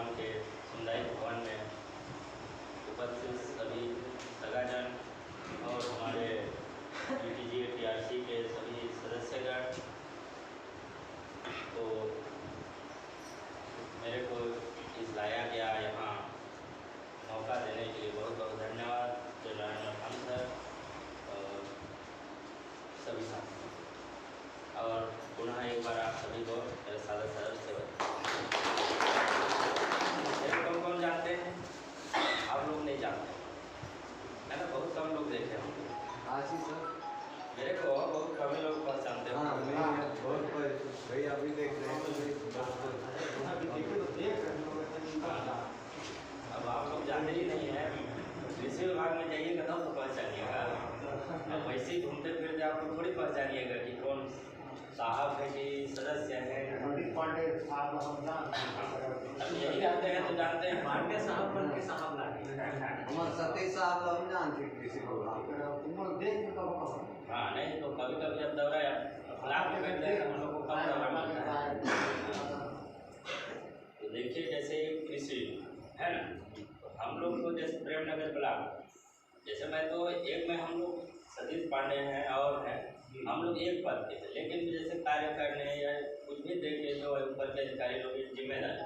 ग्राम के समुदायिक भवन में उपस्थित सभी सगाजन और हमारे UTG TRC के सभी सदस्यगण, तो मेरे को इस लाया गया यहाँ मौका देने के लिए बहुत बहुत धन्यवाद जयनारायण खान सर और सभी साथियों, और पुनः एक बार आप सभी को मेरे सादर से कौन जानते हैं? आप लोग नहीं जानते है ना, बहुत कम लोग देखे होंगे। आशी सर मेरे को बहुत कम लोग पहचानते हैं। हाँ बहुत भाई अभी देख रहे हैं। अब आप लोग जानते ही नहीं है, कृषि विभाग में जाइएगा तब तो पहचानिएगा। अब वैसे ही घूमते फिरते आप लोग थोड़ी पहचानिएगा कि कौन साहब है कि सदस्य है। पांडे साहब हम जानते हैं, अब यही रहते हैं तो जानते हैं। पांडे साहब बन के साहब लागे हमारे सतीश साहब हम जानते हैं किसी को उम्र देख तो हाँ नहीं तो कभी कभी अब दौरा फ्लाप में बैठते हैं हम लोग को कम दौरा मिलता है। तो देखिए जैसे कृषि है ना, तो हम लोग को जैसे प्रेमनगर ब्लॉक, जैसे मैं तो एक में हम लोग सतीश पांडे हैं और हैं, हम लोग एक पद के थे, लेकिन जैसे कार्य करने या कुछ भी देखे तो ऊपर के अधिकारी लोग की जिम्मेदारी।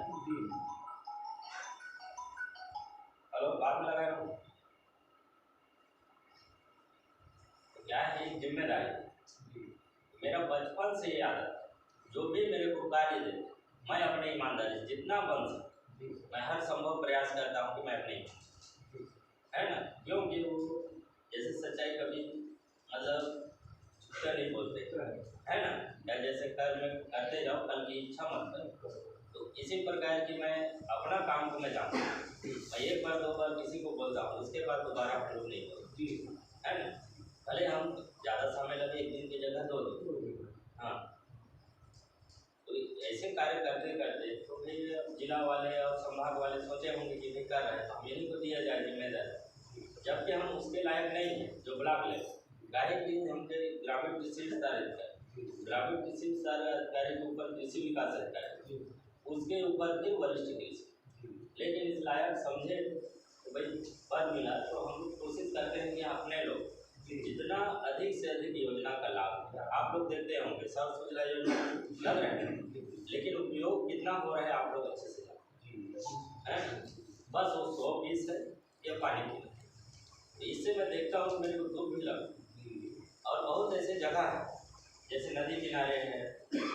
हेलो बात लगा रहा हूँ, तो क्या है जिम्मेदारी। मेरा बचपन से ये आदत, जो भी मेरे को कार्य दे मैं अपने ईमानदारी से जितना बन सके मैं हर संभव प्रयास करता हूँ कि मैं अपने है ना, क्योंकि वो जैसे सच्चाई कभी मतलब झूठा नहीं बोलते है ना, या जैसे कर्म करते जाओ कल की इच्छा मत करो। तो इसी प्रकार की मैं अपना काम को मैं जानता हूँ, मैं एक बार दो बार किसी को बोलता हूँ, उसके बाद दोबारा हम लोग नहीं बोलते है ना, भले हम ज़्यादा समय लगे एक दिन की जगह 2 दिन। हाँ तो ऐसे कार्य करते करते तो फिर जिला वाले और संभाग वाले सोचे होंगे कि नहीं कर रहे हैं तो हम यहीं को दिया जाए जिम्मेदारी, जबकि हम उसके लायक नहीं हैं जो ब्लॉक लेवल कार्य के लिए हम ग्रामीण कृषि विस्तार अधिकारी, ग्रामीण कृषि विस्तार अधिकारी के ऊपर कृषि विकास अधिकारी, उसके ऊपर भी वरिष्ठ कृषि। लेकिन इस लायक समझे तो भाई पद मिला तो हम लोग कोशिश करते हैं कि अपने लोग जितना अधिक से अधिक योजना का लाभ, आप लोग देखते होंगे सब सुविधा योजना लग रहे हैं, लेकिन उपयोग कितना हो रहा है आप लोग अच्छे से है, बस वो 120 है या पानी की। तो इससे मैं देखता हूँ मेरे को दुख भी लगा। और बहुत ऐसे जगह है जैसे नदी किनारे है,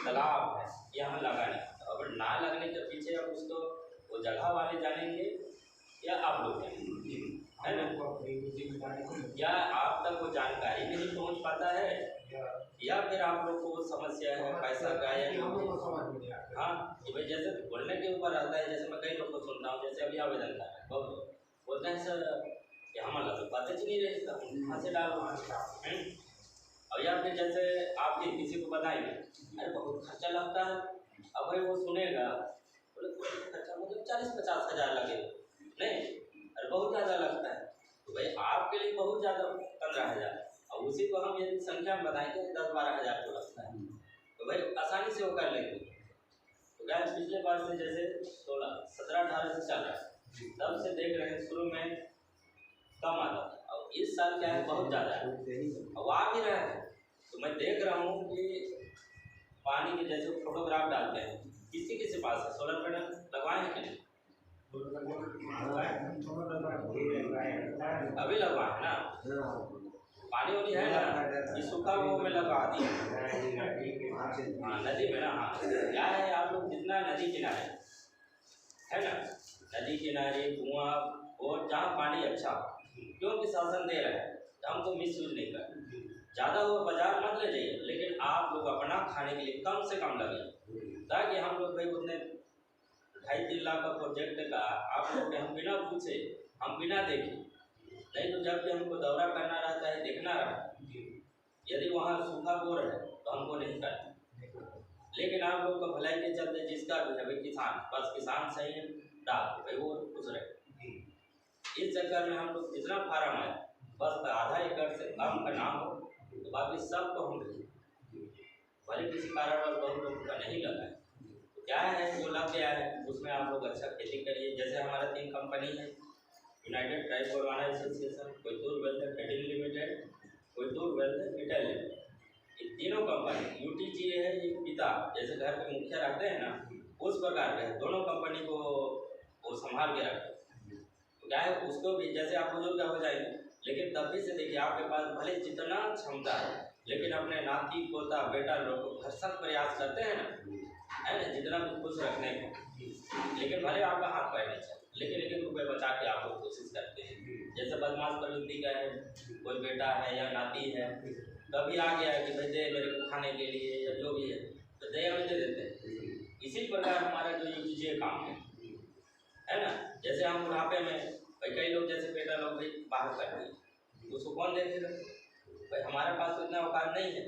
तालाब है, यहाँ लगाने, अगर ना लगने के पीछे अब उसको वो जगह वाले जानेंगे या आप लोग जानेंगे है ना, या आप तक वो जानकारी नहीं पहुँच पाता है, या फिर आप लोग को समस्या है पैसा का या हाँ कि भाई जैसे बोलने के ऊपर रहता है। जैसे मैं कई लोग को सुनता हूँ, जैसे अभी आवेदन कर रहे हैं बहुत बोलते हैं सर कि हमारा तो पता ही नहीं रहता कहाँ से डालो, और या फिर जैसे आपके किसी को बताएंगे अरे बहुत खर्चा लगता है, अब भाई वो सुनेगा बोले खर्चा मतलब 40-50 हज़ार लगेगा, नहीं अरे बहुत ज़्यादा लगता है, तो भाई आपके लिए बहुत ज़्यादा 15,000, और उसी को हम यदि संख्या में बताएंगे 10-12 हज़ार को लगता है, तो भाई आसानी से वो कर लेंगे। तो क्या पिछले बार से जैसे 17-18 से चल रहा है, तब से देख रहे हैं शुरू में कम आता था, और इस साल क्या है बहुत ज़्यादा है, अब आ भी रहे हैं। तो मैं देख रहा हूँ कि पानी के जैसे फोटोग्राफ डालते हैं, किसी किसी पास है सोलर पैनल लगवाए हैं कि नहीं? अभी लगवाए ना, पानी वाली है ना, ये सूखा वो में लगा दी हाँ नदी में ना। हाँ क्या है आप लोग जितना नदी किनारे है ना, नदी किनारे कुआं और जहाँ पानी अच्छा क्योंकि शासन दे रहा है तो हमको मिस यूज नहीं कर, ज़्यादा वो बाजार मत ले जाइए, लेकिन आप लोग अपना खाने के लिए कम से कम लगे, ताकि हम लोग भाई उतने 2.5-3 लाख का प्रोजेक्ट का आप लोग हम बिना पूछे हम बिना देखे, नहीं तो जब भी हमको दौरा करना रहता है देखना रहता है, यदि वहाँ सूखा बोर है तो हमको नहीं करना, लेकिन आप लोग को भलाई के चलते जिसका भी है भाई किसान, बस किसान सही है डाल भाई वो खुश रहे। इस चक्कर में हम लोग जितना फार्म है बस आधा एकड़ से कम का नाम हो तो बाकी सब को हम भले किसी कारण बहुत लोगों का नहीं लगा है, क्या है जो लग गया है उसमें आप लोग अच्छा खेती करिए। जैसे हमारा 3 कंपनी है, United tribe Gondwana association, Koitur wealth trading limited, Koitur wealth retail limited. ये तीनों कंपनी यूटीजी है, ये पिता जैसे घर के मुखिया रखते हैं ना, उस प्रकार के दोनों कंपनी को वो संभाल के रखते हैं। तो क्या है उसको भी जैसे आप बुजुर्ग हो जाएंगे, लेकिन तब भी से देखिए आपके पास भले जितना क्षमता है, लेकिन अपने नाती पोता बेटा लोग को भरसक प्रयास करते हैं ना, है ना, जितना भी खुश रखने को। लेकिन भले आपका हाथ पैर नहीं चले, लेकिन 1-1 रुपये बचा के आप लोग कोशिश करते हैं। जैसे बदमाश प्रवृत्ति का है, कोई बेटा है या नाती है, कभी आ गया कि भाई दे मेरे को खाने के लिए या जो भी है, तो दया में दे देते हैं। इसी प्रकार हमारा जो यूटीजे काम है ना, जैसे हम बुढ़ापे में भाई कई लोग जैसे बेटा लोग भी बाहर कर दिए, उसको कौन देखेगा भाई, हमारे पास तो इतना औकात नहीं है।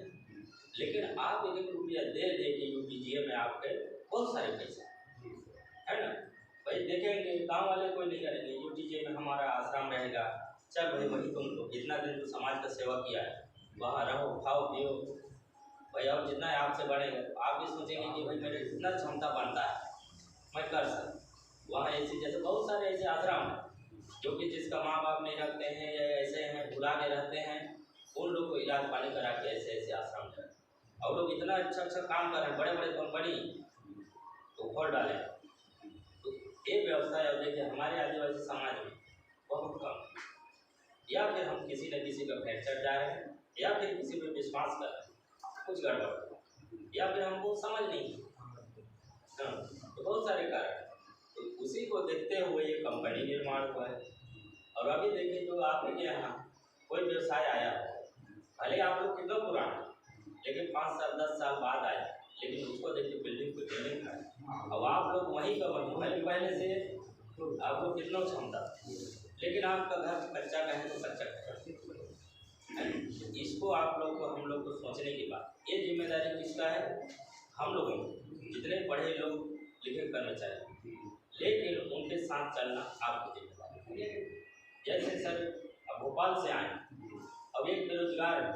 लेकिन आप 1-1 रुपया दे दे के यूटीजे में आपके बहुत सारे पैसे है ना भाई, देखेंगे गांव वाले कोई नहीं करेंगे, यूटीजे में हमारा आश्रम रहेगा, चल भाई वही तुमको इतना दिन तो समाज का सेवा किया है, वहाँ रहो खाओ पियो भाई, और जितना आपसे बढ़ेगा तो आप भी सोचेंगे कि भाई मेरे जितना क्षमता बनता है मैं कर सकता। वहाँ ऐसे जैसे बहुत सारे ऐसे आश्रम हैं जो कि जिसका माँ बाप नहीं रखते हैं या ऐसे हैं भुला के रहते हैं, उन लोग को इलाज पानी करा के ऐसे ऐसे आश्रम है, और लोग इतना अच्छा काम कर रहे हैं, बड़े बड़े कंपनी तो खोल डाले। तो ये व्यवस्था है देखिए हमारे आदिवासी समाज में बहुत कम, या फिर हम किसी न किसी का भेंट चढ़ जा रहे हैं, या फिर किसी पर विश्वास कर रहे हैं, कुछ गड़बड़, या फिर हमको समझ नहीं है, तो बहुत सारे कारण। तो उसी को देखते हुए ये कंपनी निर्माण हुआ है। और अभी देखिए जो आपके यहाँ कोई व्यवसाय आया हो, भले आप लोग कितना पुराना, लेकिन 5 साल 10 साल बाद आए, लेकिन उसको देखिए बिल्डिंग को बिल्डिंग है, अब आप लोग वहीं का वहीं भले पहले से आपको कितना क्षमता, लेकिन आपका घर कच्चा का है तो कच्चा का है। इसको आप लोग को हम लोग को सोचने की बात, ये जिम्मेदारी किसका है, हम लोगों को, जितने पढ़े लोग लिखे कर्मचारी, लेकिन उनके साथ चलना आपकी जिम्मेदारी है। जैसे सर अब भोपाल से आए, अब एक बेरोजगार है,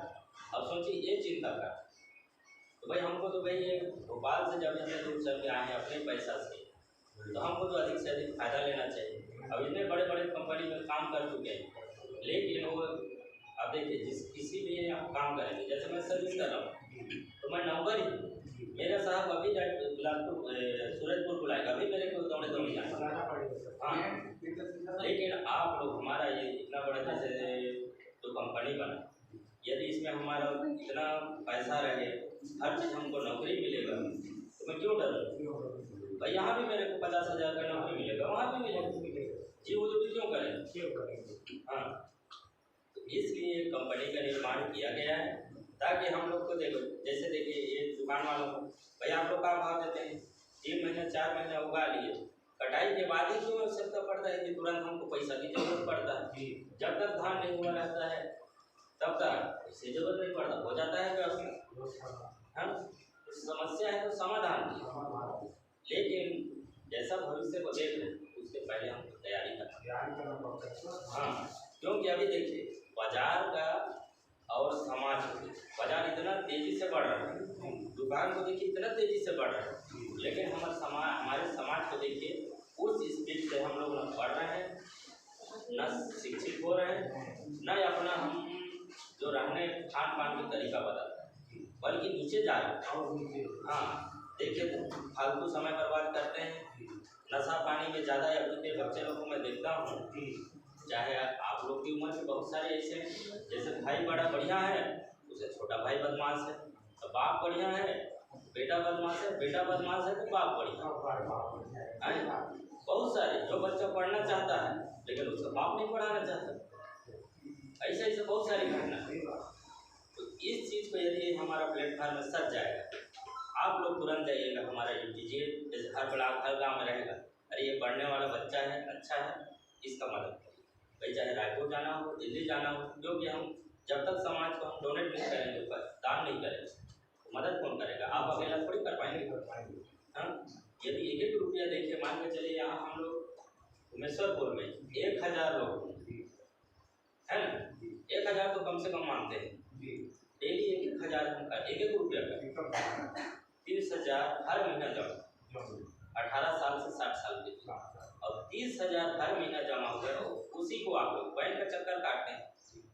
अब सोचिए ये चिंता कर, तो भाई हमको तो भाई ये भोपाल से जब इतने दूर चल के आए हैं अपने पैसा से, तो हमको तो अधिक से अधिक फायदा लेना चाहिए। अब इतने बड़े बड़े कंपनी में काम कर चुके हैं, लेकिन वो अब देखिए जिस किसी भी आप काम करेंगे, जैसे मैं सर्विस कर रहा हूँ तो मैं नौकर ही, मेरा साहब अभी बिलासपुर सूरजपुर बुलाएगा, अभी मेरे को दौड़े दौड़े जाना। हाँ, लेकिन आप लोग हमारा ये इतना बड़ा जैसे जो कंपनी बना, यदि इसमें हमारा इतना पैसा रहे, हर चीज़ हमको नौकरी मिलेगा, तो मैं क्यों डरूँ भाई, यहाँ भी मेरे को 50,000 का नौकरी मिलेगा, वहाँ भी मिलेगा, जी वो तो भी क्यों करें। हाँ, तो इसलिए कंपनी का निर्माण किया गया है, ताकि हम लोग को देखो, जैसे देखिए ये दुकान वालों को भाई आप लोग का भाव देते हैं, 3 महीने 4 महीने उगा लिए, कटाई के बाद ही क्यों आवश्यकता पड़ता है कि तुरंत हमको पैसा की जरूरत पड़ता है। जब तक धान नहीं हुआ रहता है तब तक इससे जरूरत नहीं पड़ता, हो जाता है व्यवस्था। हाँ, समस्या है तो समाधान की, लेकिन जैसा भविष्य को देख रहे हैं उसके पहले हमको तैयारी करना पड़ता। हाँ, क्योंकि अभी देखिए बाजार का और समाज, बाजार इतना तेजी से बढ़ रहा है, दुकान को देखिए इतना तेजी से बढ़ रहा है, लेकिन हमारे समाज को देखिए उस स्पीड से हम लोग न पढ़ रहे हैं, न शिक्षित हो रहे हैं, न अपना हम जो रहने खान पान का तरीका बदलता है, बल्कि नीचे जा रहे हैं। हाँ, देखिए तो फालतू समय बर्बाद करते हैं, नशा पानी में ज़्यादा अभी के बच्चे लोगों को मैं देखता हूँ, चाहे आप लोग की उम्र में बहुत सारे ऐसे हैं, जैसे भाई बड़ा बढ़िया है उसे छोटा भाई बदमाश है, तो बाप बढ़िया है बेटा बदमाश है, बेटा बदमाश है तो बाप बढ़िया है। बहुत सारे जो बच्चा पढ़ना चाहता है लेकिन उसका बाप नहीं पढ़ाना चाहता, ऐसे ऐसे बहुत सारी घटना है। तो इस चीज़ को यदि हमारा प्लेटफॉर्म में सज जाएगा, आप लोग तुरंत जाइएगा हमारा यूटीजे, जैसे हर ब्लॉक हर गाँव में रहेगा, अरे ये पढ़ने वाला बच्चा है अच्छा है, इसका मदद करिए भाई, चाहे रायपुर जाना हो दिल्ली जाना हो, क्योंकि हम जब तक समाज को हम डोनेट नहीं करेंगे, दान नहीं करेंगे, तो मदद कौन करेगा, आप अकेला थोड़ी कर पाएंगे। हाँ, यदि 1-1 रुपया देखिए, मान के चलिए यहाँ हम लोग उमेश्वरपुर में 1000 लोग है ना, 1000 तो कम से कम मानते हैं, डेली 1-1 हज़ार हम 1-1 रुपया का 30,000 हर महीना जमा, 18 साल से 60 साल के लिए, और 30,000 हर महीना जमा हुआ है, उसी को आप लोग बैंक का चक्कर काटते हैं।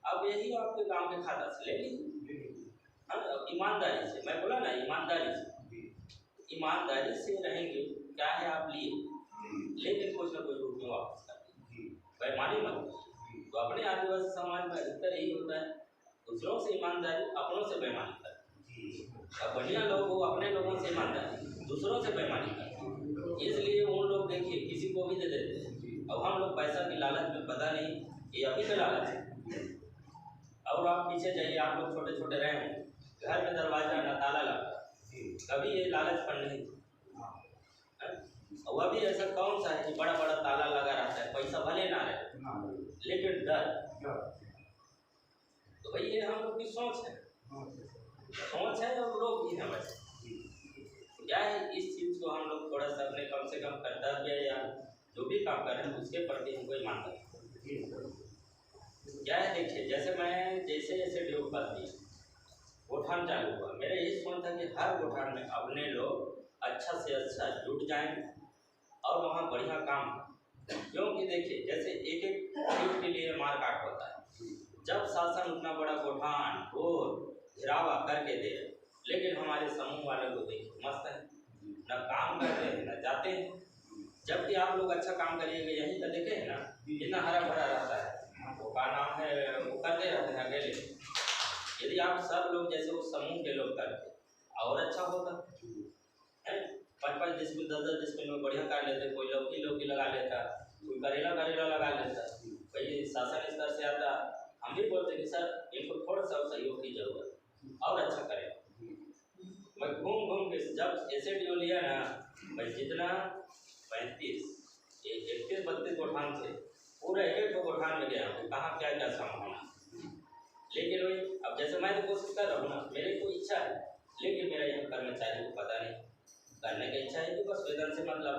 अब यही आपके गांव के खाता से ले लीजिए, हाँ, ईमानदारी से। मैं बोला ना, ईमानदारी से, ईमानदारी से रहेंगे। क्या है, आप लिए लेकिन कुछ ना कुछ रूप में वापस कर दीजिए, बेईमानी मत। तो अपने आदिवासी समाज में अधिकतर यही होता है, दूसरों से ईमानदारी, अपनों से बेईमानी कर। अब बढ़िया लोग हो, अपने लोगों से ईमानदारी, दूसरों से बेईमानी कर। इसलिए उन लोग देखिए किसी को भी दे देते हैं। अब हम लोग पैसा की लालच में, पता नहीं ये अभी का लालच है। और आप पीछे जाइए, आप लोग छोटे छोटे रहे हैं, घर में दरवाजा न ताला लगा, कभी ये लालच पर नहीं। और अभी ऐसा कौन सा है कि बड़ा बड़ा ताला लगा रहता है, पैसा भले ना रहे लेकिन डर। तो भाई ये हम लोग की सोच है, और लोग भी हैं। वैसे क्या है, इस चीज़ को हम लोग थोड़ा सा अपने कम से कम कर्तव्य या जो भी काम कर रहे हैं उसके प्रति हमको ईमानदारी। क्या है, देखिए जैसे जैसे डेवलपमेंट गोठान चालू हुआ, मेरा यही सोच था कि हर गोठान में अपने लोग अच्छा से अच्छा जुट जाएं और वहाँ बढ़िया काम। क्योंकि देखिए जैसे एक एक चीज के लिए मार काट होता है। जब शासन उतना बड़ा गोठान और घिरावा करके दे, लेकिन हमारे समूह वाले को देखिए मस्त है, न काम करते हैं न जाते हैं। जबकि आप लोग अच्छा काम करिएगा, यहीं का देखे है ना, कितना हरा भरा रहता है, वो का नाम है, वो करते रहते हैं अकेले। यदि आप सब लोग जैसे उस समूह के लोग करते और अच्छा होता है। 5-5 डिस्मिल 10-10 डिस्मिल में बढ़िया कर लेते, कोई लौकी लगा लेता, कोई करेला लगा लेता। भाई शासन स्तर से आता, हम भी बोलते कि सर इनको थोड़ा सा सहयोग की जरूरत और अच्छा करें। मैं घूम के जब एसएडीओ लिया ना, मैं जितना 31-32 गोठान थे, पूरा एक गोठान में गया हूँ, कहाँ क्या क्या संभालना। लेकिन वही अब जैसे मैं तो कोशिश कर रहा हूँ ना, मेरी को इच्छा है, लेकिन मेरा यहाँ कर्मचारी को पता नहीं, करने की इच्छा है कि बस वेतन से मतलब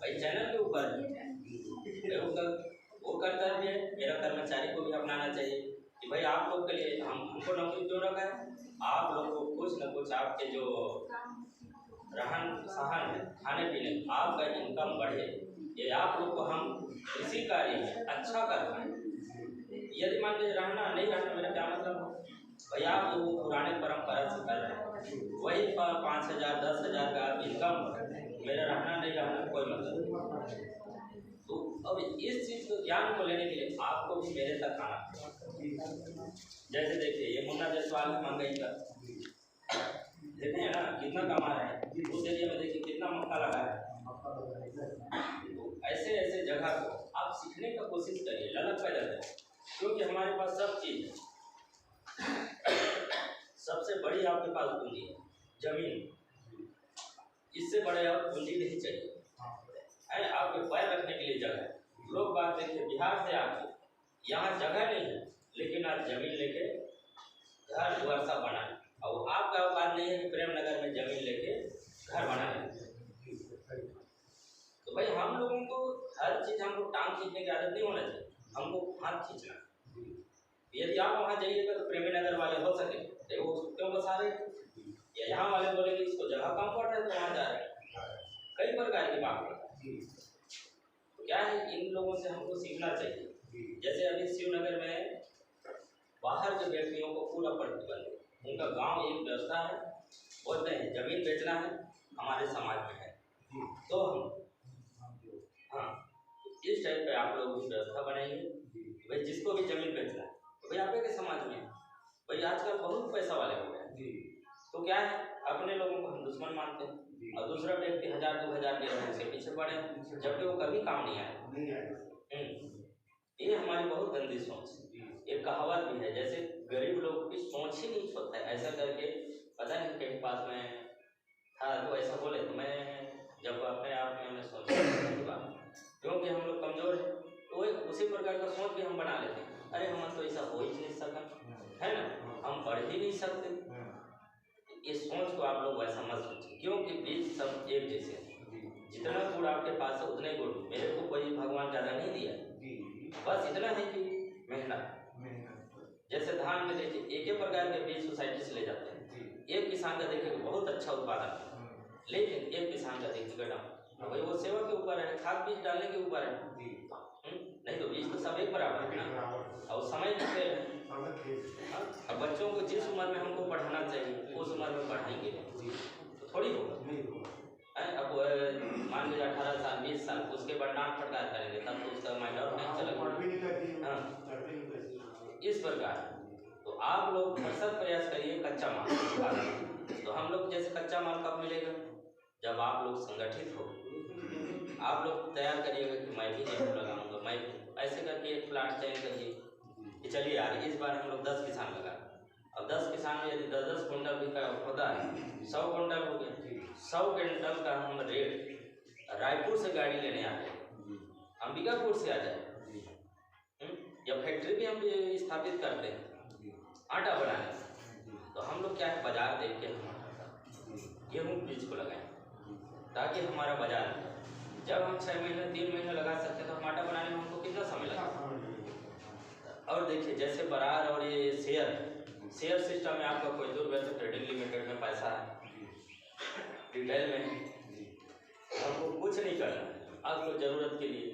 भाई चैनल के ऊपर वो कर्तव्य है, मेरा कर्मचारी को भी अपनाना चाहिए कि भाई आप लोग के लिए हमको नौकरी क्यों रखा है, आप लोग को कुछ न कुछ आपके जो रहन सहन है, खाने पीने, आपका इनकम बढ़े, ये आप लोग को हम इसी कार्य में अच्छा कर पाए। यदि मान लीजिए रहना नहीं रहना, मेरा क्या मतलब भाई, आप जो पुराने परंपरा से कर रहे हैं वही 5,000-10,000 का इनकम, मेरा रहना नहीं रहना कोई मतलब नहीं। तो अब इस चीज़ को ज्ञान को लेने के लिए आपको भी मेरे तक आना। जैसे देखिए ये मुन्ना जायसवाल महंगाई का देखे हैं ना, कितना कमा रहा है, उस एरिया में देखिए कितना मक्का लगा है। तो ऐसे ऐसे जगह को आप सीखने का कोशिश करिए, ललक पैदा करें, क्योंकि हमारे पास सब चीज़ है। सबसे बड़ी आपके पास पूंजी है जमीन, इससे बड़े और पूंजी नहीं चाहिए है। आपके पैर रखने के लिए जगह है। लोग बात देखिए बिहार से आके यहाँ जगह नहीं है, लेकिन आज जमीन लेके घर द्वार सब बनाए, और आपका औकात नहीं है कि प्रेमनगर में जमीन लेके घर बना लें। तो भाई हम लोगों को हर चीज़, हमको टांग खींचने की आदत नहीं होना चाहिए, हमको हाथ खींचना। यदि आप वहाँ जाइएगा तो प्रेमी नगर वाले हो सके तो वो क्यों बसा रहे, या यहाँ वाले बोलेंगे इसको जगह कम पड़ रहा है तो वहाँ जा रहे हैं, कई प्रकार की बात है। तो क्या है, इन लोगों से हमको सीखना चाहिए। जैसे अभी शिवनगर में बाहर के व्यक्तियों को पूरा प्रतिबंध है, उनका गांव एक व्यवस्था है, बोलते हैं जमीन बेचना है हमारे समाज में है, तो हम हाँ इस टाइप पे आप लोग व्यवस्था बनाइए। भाई जिसको भी जमीन बेचना है तो भाई आपके समाज में भाई आजकल बहुत पैसा वाले हो गए, तो क्या है अपने लोगों को हम दुश्मन मानते हैं, और दूसरा व्यक्ति 1,000-2,000 के रहने से पीछे पड़े, जबकि वो कभी काम नहीं आए। ये हमारी बहुत गंदी सोच है। एक कहावत भी है, जैसे गरीब लोग की सोच ही नहीं सोचता है ऐसा करके, पता नहीं कहीं पास में था तो ऐसा बोले, तो मैं जब अपने आप में सोचा क्योंकि हम लोग कमजोर हैं, तो उसी प्रकार का सोच भी हम बना लेते हैं, अरे हम तो ऐसा हो ही नहीं सका है ना, हम बढ़ ही नहीं सकते। इस सोच को आप लोग वैसा मत सोचिए, क्योंकि बीज सब एक जैसे हैं। जितना गुण आपके पास है उतने गुण मेरे को कोई भगवान ज़्यादा नहीं दिया, बस इतना है कि मेहनत। जैसे धान में देखिए एक ही प्रकार के बीज सोसाइटी से ले जाते हैं, एक किसान का देखिए बहुत अच्छा उत्पादन है, लेकिन एक किसान का देखिएगा ना भाई वो सेवा के ऊपर है, खाद बीज डालने के ऊपर है। नहीं तो बीज तो सब एक बराबर है ना, और समय भी फेल है। हाँ, अब बच्चों को जिस उम्र में हमको पढ़ाना चाहिए उस उम्र में पढ़ाएंगे तो थोड़ी होगा। अब मान लीजिए 18 साल 20 साल उसके बाद डांट फटकार करेंगे तब तो उसका माइंड और नहीं चलेगा। हाँ, इस प्रकार तो आप लोग भरसक प्रयास करिए कच्चा माल। तो हम लोग जैसे कच्चा माल कब मिलेगा, जब आप लोग संगठित हो, आप लोग तैयार करिएगा कि मैं भी गेहूँ लगाऊंगा, मैं ऐसे करके एक प्लाट चयन करिए कि चलिए यार इस बार हम लोग 10 किसान लगा। अब 10 किसान में यदि 10-10 कुंटल भी का होता है 100 कुंटल हो गया। 100 कुंटल का हम रेट रायपुर से गाड़ी लेने आ जाए, अंबिकापुर से आ जाए, या फैक्ट्री भी हम स्थापित करते हैं आटा बनाने, तो हम लोग क्या है बाजार देख के हम गेहूँ बीज को लगाएं ताकि हमारा बाजार है। जब हम 6 महीने 3 महीने लगा सकते हैं तो हम आटा बनाने में हमको कितना समय लगा। और देखिए जैसे बरार और ये शेयर सिस्टम में आपका कोई दूर वैसे ट्रेडिंग लिमिटेड में पैसा है, रिटेल में आपको कुछ नहीं करना है, आपको ज़रूरत के लिए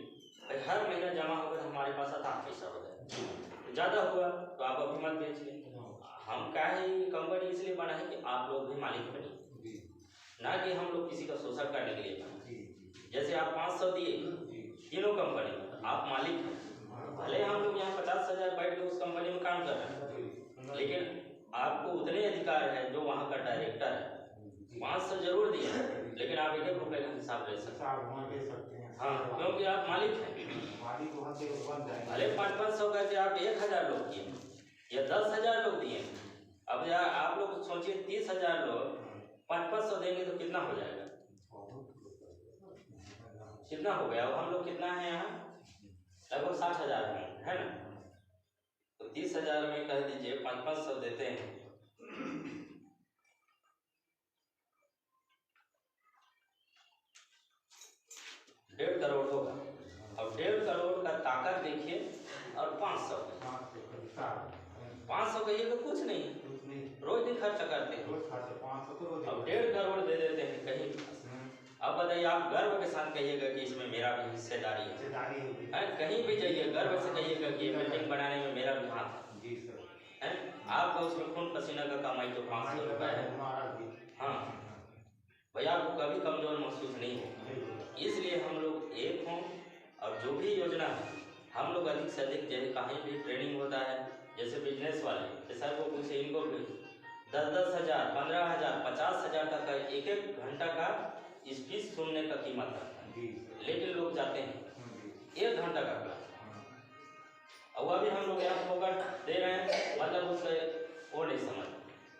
हर महीना जमा होगा तो हमारे पास आधा पैसा हो जाए, ज़्यादा हुआ तो आप अभी मत बेचिए। हम क्या है कंपनी इसलिए बना है कि आप लोग भी मालिक बनिए, ना कि हम लोग किसी का शोषण करने के लिए बने। जैसे आप 500 दिए तीनों कंपनी, आप मालिक हैं, भले हम लोग यहाँ 50,000 बैठ के उस कंपनी में काम कर रहे हैं, लेकिन आपको उतने अधिकार है जो वहाँ का डायरेक्टर है। 500 जरूर दिए लेकिन आप 1-1 रुपये का हिसाब ले सकते हैं। हाँ, क्योंकि आप मालिक हैं। भले 500-500 करके आप 1,000 लोग किए या 10,000 लोग दिए, अब यार आप लोग सोचिए 30,000 लोग 500 देंगे तो कितना हो जाएगा, कितना हो गया। अब हम लोग कितना है यहाँ लगभग 60,000 है ना, तो 30,000 में कह दीजिए 500 देते हैं, 1.5 करोड़ होगा। अब 1.5 करोड़ का ताकत देखिए, और 500 कहिए तो कुछ नहीं, रोज दिन खर्चा करते हैं। अब 1.5 करोड़ दे देते हैं कहीं। अब बताइए आप गर्व के साथ कहिएगा कि इसमें मेरा भी हिस्सेदारी है। कहीं भी जाइए गर्व से कहिएगा कि बिल्डिंग बनाने में मेरा भी हाथ है। आपका उसमें खून पसीना का कमाई तो 500 रुपये है। हाँ भैया, आपको कभी कमजोर महसूस नहीं हो। इसलिए हम लोग एक हों, और जो भी योजना है हम लोग अधिक से अधिक, जैसे कहीं भी ट्रेनिंग होता है, जैसे बिजनेस वाले सर को पूछे, इनको भी 10-10 हज़ार 15,000 50,000 तक का एक घंटा का स्पीच सुनने का कीमत रखता है, लेकिन लोग जाते हैं 1 घंटा का क्लास, और वह भी हम लोग यहाँ फोकट दे रहे हैं, मतलब उसका वो नहीं समझ,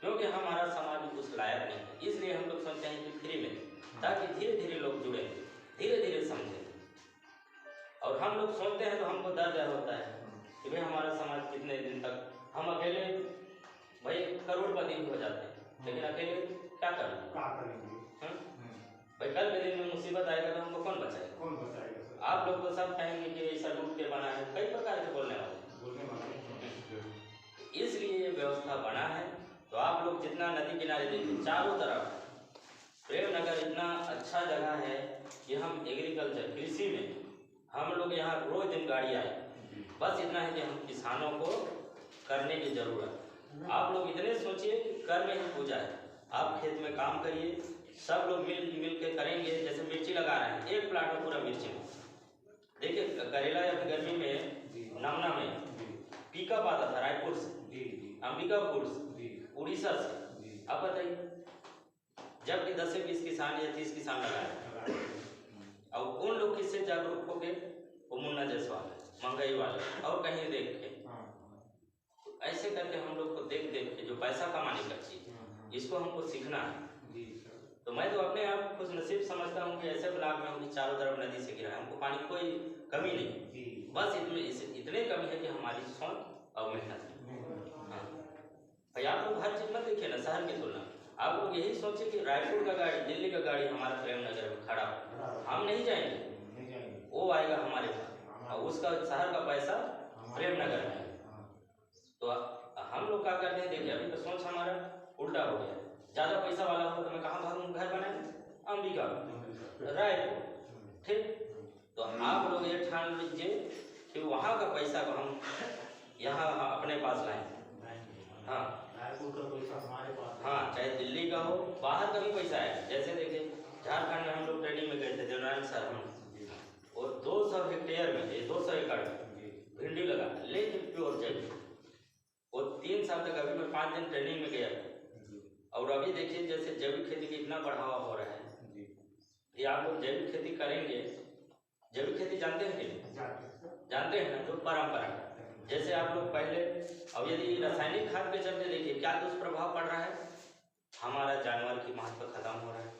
क्योंकि हमारा समाज उस लायक नहीं है। इसलिए हम लोग सोचते हैं कि फ्री में, ताकि धीरे धीरे लोग जुड़े, धीरे धीरे समझें। और हम लोग सोचते हैं तो हमको दर्द होता है कि भाई हमारा समाज कितने दिन तक, हम अकेले भाई करोड़पति भी हो जाते हैं, लेकिन अकेले क्या करेंगे। भाई कल के दिन में मुसीबत आएगा तो हमको कौन बचाएगा। आप लोग तो सब कहेंगे कि ऐसा लूट के बना है, कई प्रकार के बोलने वाले। इसलिए ये व्यवस्था बना है। तो आप लोग जितना नदी किनारे देखिए, चारों तरफ प्रेमनगर इतना अच्छा जगह है कि हम एग्रीकल्चर कृषि में हम लोग यहाँ रोज दिन गाड़ी आए, बस इतना है कि हम किसानों को करने की जरूरत। आप लोग इतने सोचिए कि कर में ही पूजा है। आप खेत में काम करिए, सब लोग मिल के करेंगे। जैसे मिर्ची लगा रहे हैं, एक प्लाट में पूरा मिर्ची में देखिए, करेला या गर्मी में नमना में पिकअप आता था रायपुर से, अंबिकापुर से, उड़ीसा से। अब बताइए, जबकि 10 से 20 किसान या 30 किसान लगाए, और उन लोग किससे जागरूक हो गए, वो मुन्ना जायसवाल, महंगाई वाले, और कहीं देख के ऐसे करके हम लोग को देख देख के जो पैसा कमाने का चीज, इसको हमको सीखना है। तो मैं तो अपने आप खुश नसीब समझता हूँ कि ऐसे ब्लॉक में हूँ कि चारों तरफ नदी से घिरा है, हमको पानी की कोई कमी नहीं, बस इतने कमी है कि हमारी सोच और मेहनत। हाँ भाई, आप लोग हर चीज मत देखिए ना शहर की तुलना, आप लोग यही सोचे कि रायपुर का गाड़ी, दिल्ली का गाड़ी हमारा प्रेमनगर में खड़ा हो, हम नहीं जाएंगे, वो आएगा हमारे पास, और उसका शहर का पैसा प्रेमनगर में। तो हम लोग क्या करते हैं, देखिए अभी तो सोच हमारा उल्टा हो गया, ज़्यादा पैसा वाला हो तो मैं कहाँ भागूँ घर बनाने, अंबिका रायपुर, ठीक। तो आप लोग ये ठान लीजिए कि वहाँ का पैसा को हम यहाँ अपने पास लाएं। हाँ, रायपुर का पैसा हमारे पास है। हाँ, चाहे दिल्ली का हो, बाहर का भी पैसा है। जैसे देखिए झारखंड में हम लोग ट्रेनिंग में गए थे, जनरल सर हम, और 200 हेक्टेयर में, 200 एकड़ में भिंडी लगा, लेकिन प्योर जैविक। और 3 साल तक, अभी मैं 5 दिन ट्रेनिंग में गया था। और अभी देखिए जैसे जैविक खेती का इतना बढ़ावा हो रहा है कि आप लोग जैविक खेती करेंगे। जैविक खेती जानते हैं कि जानते हैं ना, जो परंपरा है। जैसे आप लोग पहले, अब यदि रासायनिक खाद के चलते देखिए क्या दुष्प्रभाव पड़ रहा है, हमारा जानवर की महत्व खत्म हो रहा है,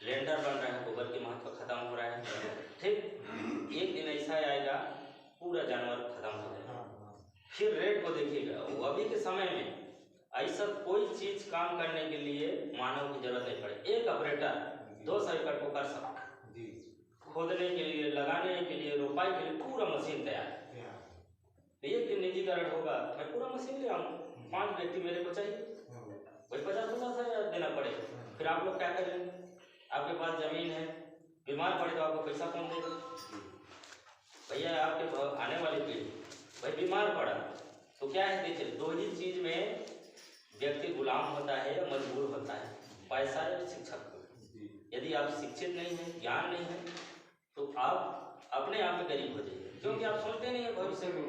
लेंडर बन रहा है, गोबर की महत्व खत्म हो रहा है, ठीक। एक दिन ऐसा आएगा पूरा जानवर खत्म हो जाएगा। फिर रेट को देखिएगा, वो अभी के समय में ऐसा कोई चीज काम करने के लिए मानव की जरूरत नहीं पड़े। एक ऑपरेटर 200 एकड़ को कर सकता है, खोदने के लिए, लगाने के लिए, रोपाई के लिए पूरा मशीन तैयार है। तो एक दिन निजीकरण होगा, मैं पूरा मशीन ले आऊँ, 5 व्यक्ति मेरे को चाहिए, वही 50-50 हजार देना पड़ेगा। फिर आप लोग क्या करेंगे? आपके पास जमीन है, बीमार पड़े तो आपको पैसा कौन देगा? भैया आपके आने वाली पीढ़ी, भाई बीमार पड़ा तो क्या है, देखिए 2 ही चीज में व्यक्ति गुलाम होता है या मजबूर होता है, पैसा या शिक्षक को। यदि आप शिक्षित नहीं है, ज्ञान नहीं है, तो आप अपने आप में गरीब हो जाइए, क्योंकि आप सोचते नहीं है भविष्य में।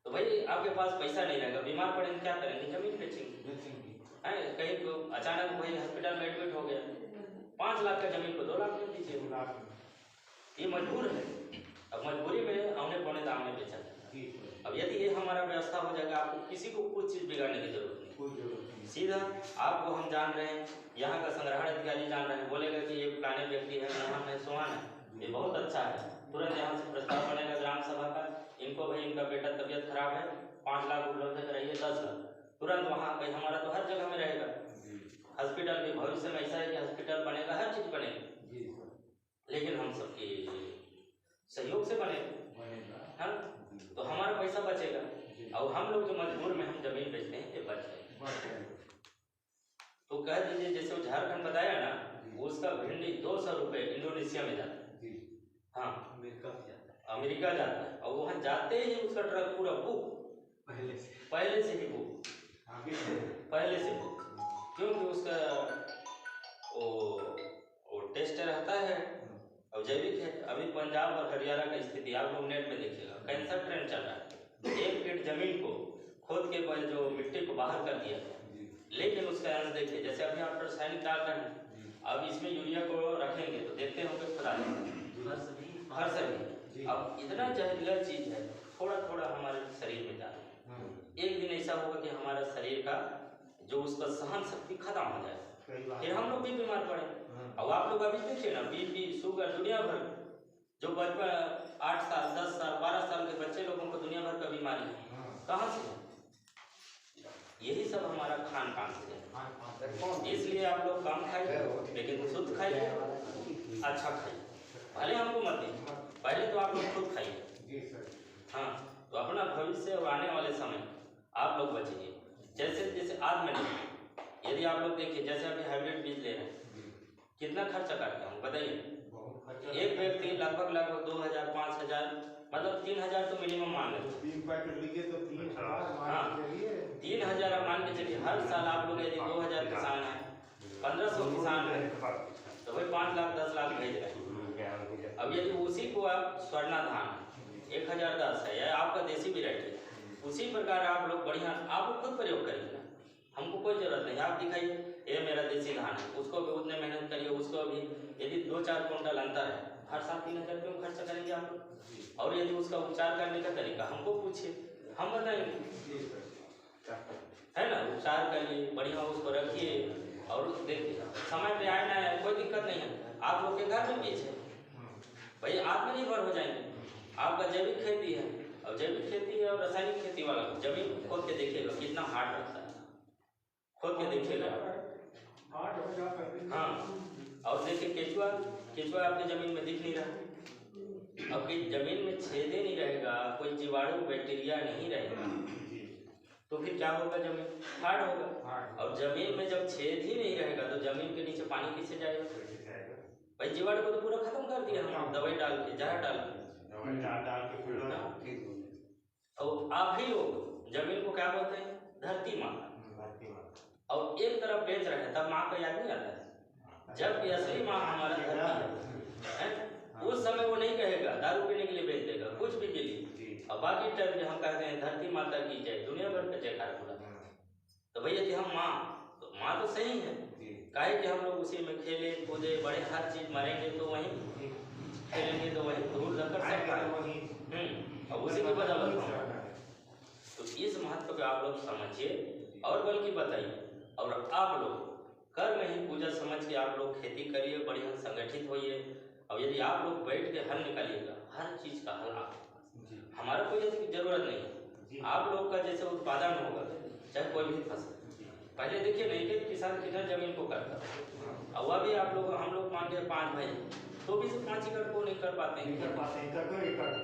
तो भाई आपके पास पैसा नहीं रहेगा, बीमार पड़ेंगे क्या करेंगे? जमीन बेचेंगे। कहीं को अचानक भाई हॉस्पिटल में एडमिट हो गया, 5 लाख का जमीन को 2 लाख में दीजिए, ये मजबूर है। अब मजबूरी में हमने पौने दाम में बेचा। अब यदि ये हमारा व्यवस्था हो जाएगा, आपको किसी को कुछ चीज बिगाड़ने की जरूरत नहीं, सीधा आपको हम जान रहे हैं, यहाँ का संग्रहण अधिकारी जान रहे हैं, बोलेगा कि ये पुराने व्यक्ति है, मोहन है, सोहन है, ये बहुत अच्छा है, तुरंत यहाँ से प्रस्ताव बनेगा ग्राम सभा का, इनको भाई इनका बेटा तबीयत खराब है, 5 लाख उपलब्ध कराइए, 10 लाख तुरंत वहाँ भाई। हमारा तो हर जगह में रहेगा, हॉस्पिटल भी भविष्य में ऐसा है कि हॉस्पिटल बनेगा, हर चीज बनेगी, लेकिन हम सबके सहयोग से बनेगा, हाँ। तो हमारा पैसा बचेगा, और हम लोग जो मजबूर में हम जमीन बेचते हैं ये बच जाएगा। तो कह दीजिए जैसे वो झारखंड बताया ना, उसका भिंडी 200 रुपये इंडोनेशिया में जाता है, हाँ, अमेरिका जाता है, और वहाँ जाते ही उसका ट्रक पूरा बुक, पहले से ही बुक, पहले से बुक, क्योंकि उसका वो टेस्ट रहता है और जैविक है। अभी पंजाब और हरियाणा की स्थिति आप लोग नेट में देखिएगा, कैंसर ट्रेंड चल रहा है। 1 फीट जमीन को खोद के बाद जो मिट्टी को बाहर कर दिया, लेकिन उसका अंत देखिए, जैसे अभी आप रासायनिक डाल रहे हैं, अब इसमें यूरिया को रखेंगे तो देखते होंगे खुदा हर सभी, अब इतना जहरीला चीज है, थोड़ा थोड़ा हमारे शरीर में जा रहा है। एक दिन ऐसा होगा कि हमारा शरीर का जो उसका सहन शक्ति खत्म हो जाए, फिर हम लोग भी बीमार पड़े। अब आप लोग अभी देखिए ना, बीपी, शुगर, दुनिया भर जो बचपन 8 साल, 10 साल, 12 साल के बच्चे लोगों को दुनिया भर का बीमारी है, कहाँ से है? यही सब हमारा खान पान से है। इसलिए आप लोग कम खाइए, लेकिन शुद्ध खाइए, अच्छा खाइए, भले हमको मत दीजिए, पहले तो आप लोग खुद खाइए, हाँ। तो अपना भविष्य और आने वाले समय आप लोग बचिए। जैसे आज मैंने, यदि आप लोग देखिए, जैसे अभी हाइब्रिड बीज ले रहे हैं, कितना खर्चा करते हैं बताइए? एक व्यक्ति लगभग 2000, 5000, मतलब 3000 तो मिनिमम मान लेते, 3 पैकेट लिए तो 3000 हाँ, 3000 आप मान के चलिए। हर साल आप लोग यदि 2000 किसान है, 1500 किसान है, तो भाई 5 लाख 10 लाख भेज रहे हैं। अब यदि उसी को आप स्वर्णा धान 1010 है, या आपका देसी वेराइटी, उसी प्रकार आप लोग बढ़िया, आप खुद प्रयोग करिए ना, हमको कोई जरूरत नहीं। आप दिखाइए ये मेरा देसी धान है, उसको भी उतने मेहनत करिए, उसको भी यदि 2-4 कुंटल अंतर है, हर साल 3000 क्यों खर्चा करेंगे आप लोग? और यदि उसका उपचार करने का तरीका हमको पूछिए, हम बताएंगे, है ना। उपचार करिए, बढ़िया उसको रखिए, और देखिए समय पे आए ना आए कोई दिक्कत नहीं है। आप लोग के घर में बीज है भाई, आत्मनिर्भर हो जाएंगे। आपका जैविक खेती है, और जैविक खेती है और रासायनिक खेती वाला जमीन खोद के देखिएगा कितना हार्ड रहता है, खोद के देखिएगा, हाँ। और देखिए केचुआ आपकी जमीन में दिख नहीं रहा, आपकी जमीन में छेदे नहीं रहेगा, कोई जीवाणु बैक्टीरिया नहीं रहेगा, तो फिर क्या होगा, जमीन हार्ड होगा। और जमीन में जब छेद ही नहीं रहेगा तो जमीन के नीचे पानी कैसे जाएगा? भाई जीवाणु को तो पूरा खत्म कर दिया हम दवाई डाल के, जहर डाल के। और आप ही लोग जमीन को क्या बोलते हैं? धरती माँ। और एक तरफ बेच रहे हैं, तब माँ का याद नहीं आता है? जबकि असली माँ हमारा धरती है। उस समय वो नहीं कहेगा दारू पीने के लिए बेच देगा, कुछ भी के लिए। और बाकी टाइम में हम कहते हैं धरती माता की जय, दुनिया भर का जयकार बोला। तो भैया कि हम माँ, तो माँ तो सही है, काहे कि हम लोग उसी में खेले कूदे बड़े, हर चीज मरेंगे तो वहीं खेलेंगे तो वहीं धूल धक्कर सब। और उसी की वजह बताऊँ, तो इस महत्व को आप लोग समझिए और बल्कि बताइए। और आप लोग कर्म ही पूजा समझ के आप लोग खेती करिए, बढ़िया संगठित होइए। और यदि आप लोग बैठ के हल निकालिएगा, हर चीज का हल आपके पास, हमारा कोई ऐसी जरूरत नहीं है। आप लोग का जैसे उत्पादन होगा, चाहे कोई भी फसल, पहले देखिए नहीं कि किसान कितना जमीन को करता था। और वह भी आप लोग, हम लोग मान के 5 भाई, तो भी सिर्फ 5 एकड़ को नहीं कर पाते हैं।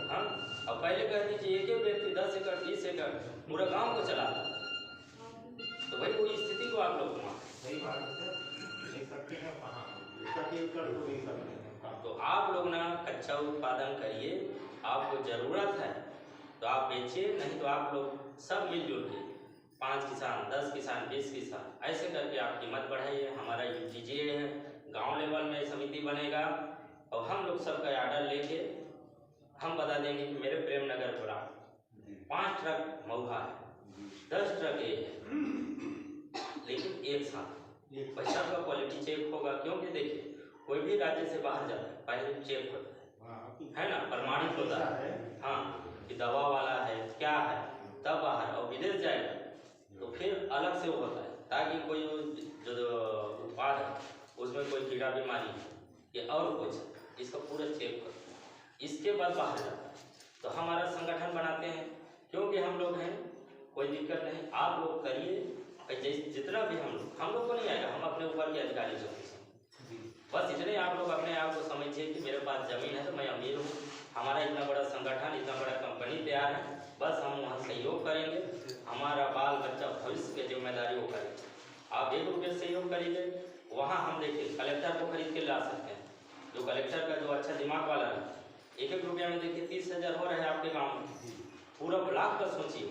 हाँ, अब पहले कह दीजिए एक व्यक्ति 10 एकड़ 20 एकड़ पूरा गांव को चलाता, तो भाई वो स्थिति को आप लोग तो आप लोग ना कच्चा उत्पादन करिए। आपको जरूरत है तो आप बेचिए, नहीं तो आप लोग सब मिलजुल के 5 किसान 10 किसान 20 किसान ऐसे करके आप कीमत बढ़ाइए। हमारा UGGA है, गांव लेवल में समिति बनेगा और हम लोग सबका आर्डर लेके हम बता देंगे कि मेरे प्रेम नगर प्लांट 5 ट्रक महुआ है, 10 ट्रक ये है, लेकिन एक साथ पैसा का क्वालिटी चेक होगा। क्योंकि देखिए कोई भी राज्य से बाहर जाता है पहले चेक होता है ना, प्रमाणित होता है हाँ कि दवा वाला है क्या है, तब बाहर और विदेश जाएगा तो फिर अलग से वो होता है, ताकि कोई जो उत्पाद है उसमें कोई कीड़ा बीमारी या और कुछ, इसका पूरा चेक करता है, इसके बाद बाहर जाता है। तो हमारा संगठन बनाते हैं, क्योंकि हम लोग हैं, कोई दिक्कत नहीं, आप लोग करिए। जितना भी हम लोग को नहीं आएगा, हम अपने ऊपर के अधिकारी जो बस इतने आप लोग अपने आप को समझिए कि मेरे पास जमीन है तो मैं अमीर हूँ, हमारा इतना बड़ा संगठन इतना बड़ा कंपनी तैयार है, बस हम वहाँ सहयोग करेंगे, हमारा बाल बच्चा भविष्य की जिम्मेदारी वो करेंगे। आप 1 रुपये सहयोग करेंगे, वहाँ हम देखिए कलेक्टर को खरीद के ला सकते हैं, जो कलेक्टर का जो अच्छा दिमाग वाला है, 1-1 रुपया में देखिए 30,000 हो रहे हैं आपके गाँव में, पूरा ब्लॉक का सोचिए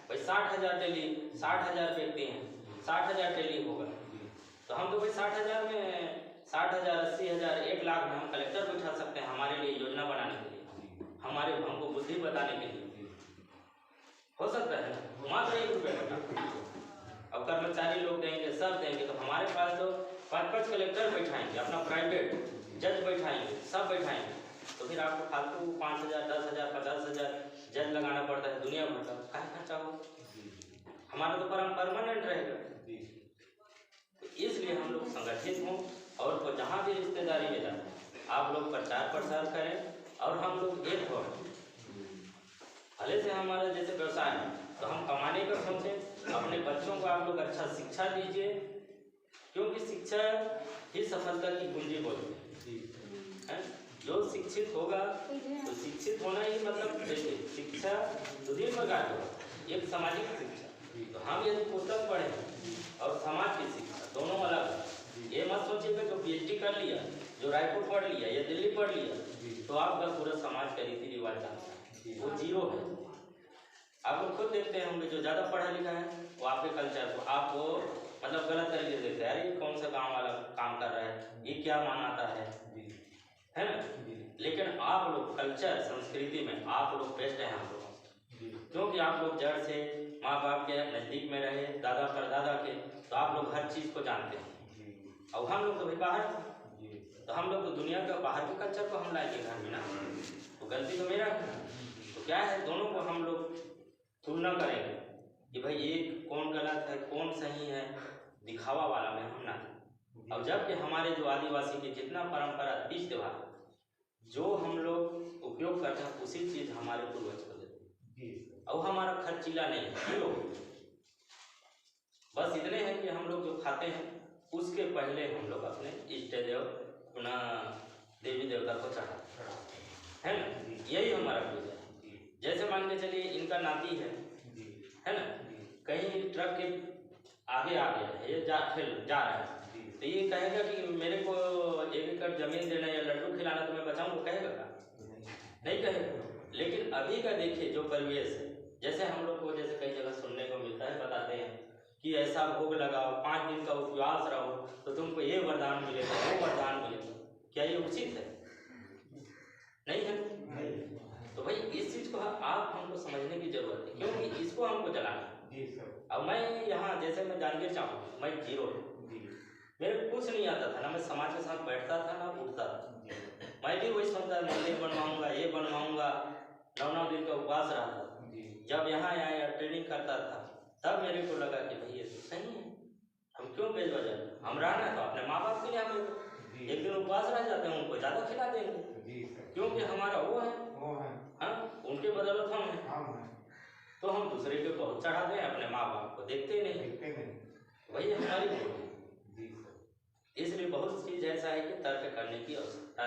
भाई 60,000 डेली, 60,000 बेचते हैं, 60,000 डेली होगा, तो हम तो भाई 60,000 में 60,000 80,000 1 लाख में हम कलेक्टर को उठा सकते हैं हमारे लिए योजना बनाने के लिए, हमारे हमको बुद्धि बताने के लिए हो सकता है ना, मात्र 1 रुपये का। अब कर्मचारी लोग देंगे, सब देंगे, तो हमारे पास तो 5-5 कलेक्टर बैठाएंगे, अपना प्राइवेट जज बैठाएंगे, सब बैठाएंगे, तो फिर आपको फालतू 5,000 10,000 50,000 जज लगाना पड़ता है दुनिया भर का, क्या खर्चा हो, हमारा तो परमानेंट रहेगा। तो इसलिए हम लोग संगठित हों और जहाँ भी रिश्तेदारी में जाए आप लोग प्रचार प्रसार करें और हम लोग एक हो। भले से हमारा जैसे व्यवसाय है तो हम कमाने का सोचें, अपने बच्चों को आप लोग अच्छा शिक्षा दीजिए, क्योंकि शिक्षा ही सफलता की कुंजी बोलते हैं। जो शिक्षित होगा तो शिक्षित होना ही मतलब देखिए शिक्षा तो 2 प्रकार की होगा, एक सामाजिक शिक्षा, तो हम यदि पुस्तक पढ़ें और समाज की शिक्षा दोनों अलग है। ये मत सोचिएगा जो PhD कर लिया, जो रायपुर पढ़ लिया या दिल्ली पढ़ लिया तो आपका पूरा समाज का रीति रिवाज जानता है, वो जीरो है। आप लोग खुद देखते होंगे जो ज़्यादा पढ़ा लिखा है वो आपके कल्चर को आपको मतलब गलत तरीके से देखते हैं, अरे कौन सा गाँव वाला काम कर रहा है, ये क्या मानाता है ना। लेकिन आप लोग कल्चर संस्कृति में आप लोग बेस्ट हैं हम लोग, क्योंकि आप लोग जड़ से माँ बाप के नज़दीक में रहे, दादा परदादा के, तो आप लोग हर चीज़ को जानते हैं। और हम लोग तो भाई बाहर, तो हम लोग तो दुनिया का बाहर के कल्चर को हम लाएंगे घर में ना, तो गलती तो मेरा है। तो क्या है, दोनों को हम लोग तुलना करेंगे कि भाई एक कौन गलत है कौन सही है, दिखावा वाला में हम ना। अब जबकि हमारे जो आदिवासी के जितना परंपरा तीज त्योहार जो हम लोग उपयोग करते हैं उसी चीज़ हमारे पूर्वज को देते हैं, और हमारा खर्चीला नहीं है, बस इतने हैं कि हम लोग जो खाते हैं उसके पहले हम लोग अपने इष्ट देव अपना देवी देवता को चढ़ाते है ना, यही हमारा पूजा है। जैसे मान के चलिए इनका नाती है ना, कहीं ट्रक के आगे आ गया है, ये फिर जा रहा है, तो ये कहेगा कि मेरे को 1 एकड़ जमीन देना या लड्डू खिलाना तो मैं बचाऊँ, कहेगा का? नहीं कहेगा। लेकिन अभी का देखिए जो परिवेश है, जैसे हम लोग को जैसे कई जगह सुनने को मिलता है, बताते हैं कि ऐसा भोग लगाओ, 5 दिन का उपवास रहो तो तुमको ये वरदान मिलेगा, वो वरदान मिलेगा। क्या ये उचित है? नहीं है। तो भाई इस चीज को आप हमको समझने की जरूरत है, क्योंकि इसको हमको चलाना है। अब मैं यहाँ जैसे मैं जान चाहूँ, मैं जीरो हूँ, मेरे को कुछ नहीं आता था, ना मैं समाज के साथ बैठता था ना उठता था। मैं भी वही सोचता मंदिर बनवाऊंगा, ये बनवाऊंगा, 9 दिन का उपवास रहा था। जब यहाँ आया ट्रेनिंग करता था तब मेरे को लगा कि भाई ये तो सही है, हम क्यों बेवजह, हम रहना तो अपने माँ बाप के लिए, हम एक दिन उपवास रह जाते हैं, उनको ज़्यादा खिला देंगे, क्योंकि हमारा वो है, हाँ, उनके बदौलत हम हैं। तो हम दूसरे के बहुत चढ़ाते हैं, अपने माँ बाप को देखते ही नहीं, वही हमारी भूल है। इसलिए बहुत चीज़ ऐसा है कि तर्क करने की आवश्यकता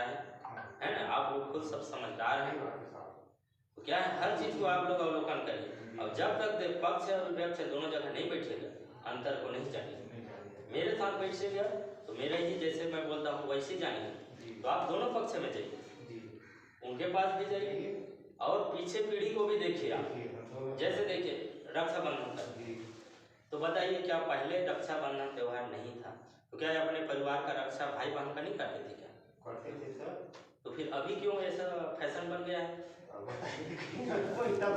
है ना। आप लोग खुद सब समझदार हैं, तो क्या है, हर चीज़ को आप लोग अवलोकन करिए। और जब तक पक्ष और विपक्ष दोनों जगह नहीं बैठेगा, अंतर को नहीं जानिए। मेरे साथ बैठेगा तो मेरे ही जैसे मैं बोलता हूँ वैसे जानिए, तो आप दोनों पक्ष में जाइए, उनके पास भी जाइए और पीछे पीढ़ी को भी देखिए आप। जैसे देखिए रक्षाबंधन का, तो बताइए क्या पहले रक्षाबंधन त्यौहार नहीं था तो क्या अपने परिवार का रक्षा भाई बहन का नहीं करते थे क्या? करते थे सर। तो फिर अभी क्यों ऐसा फैशन बन गया है?